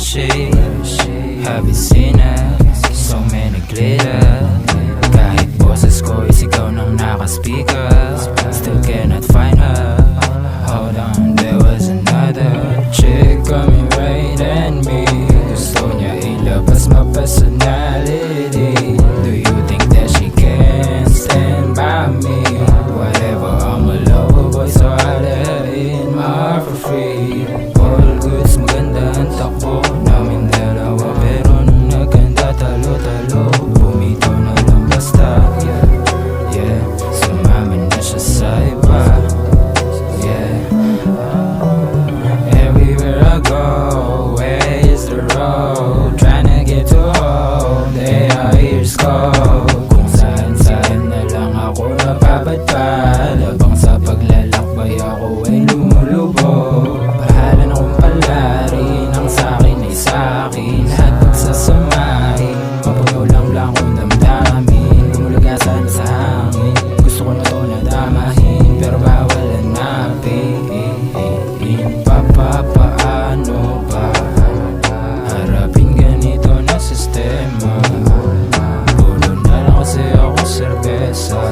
she? Have you seen her? So many glitter. Kahit boses ko isigaw ng naka-speaker, still cannot find her. Hold on, there was another chick coming right at me. Gusto niya ilabas my personality. Do you think that she can stand by me? Whatever, I'm a lover boy, so I let her in my heart for free. All goods, maganda ang takbo namin dalawa, pero nung nagkanda talo-talo, bumito na lang basta. Yeah, sumama na siya sa iba. Yeah, everywhere I go, where is the road? Tryna get to home, they are ears cold. Kung saan-saan na lang ako napapadpad, habang sa paglalakbay ako ay lumulubog. Bahala na kung palarin, ang sa'kin ay sa'kin, lahat pagsasamahin, mapuno lang kung damdamin, lumulagasan sa hangin. Gusto ko na to nadamahin, pero bawal hanapin. Paano ba harapin ganito na sistema? Puno na lang kasi ako serbesa,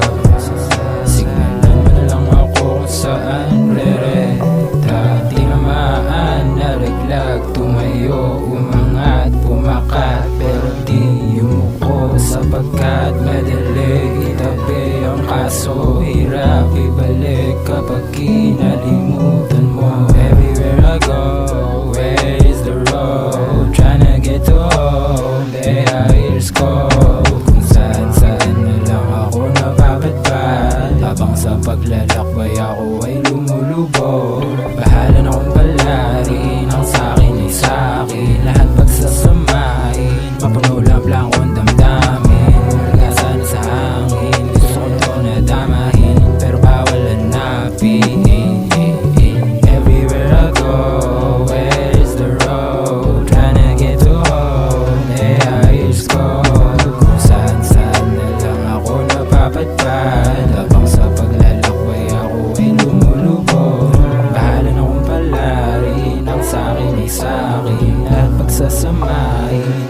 signalan mo na lang ako kung saan re-reta. Tinamaan, naraglag, tumayo, umangat, pumakat, pero di yumuko, sapagkat madali itabi ang kaso. Hirap ibalik kapag kinalimutan mo. Everywhere I go, where is the road? Tryna get to home, they are ears cold. Kung saan-saan na lang ako napapadpad, habang sa paglalakbay ako ay lumulubog. Bahala na kung palarin, ang sa'kin ay sa'kin, lahat pagsasamahin, mapuno lang kung damdamin, lumulagasan sa hangin. Gusto ko to nadamahin, pero bawal hanapin. Everywhere I go, where is the road? Tryna get to home, they are ears cold. Kung saan-saan na lang ako napapadpad, habang sa paglalakbay ako ay lumulubog. Bahala na kung palarin, ang sa'kin ay sa'kin, lahat pagsasamahin,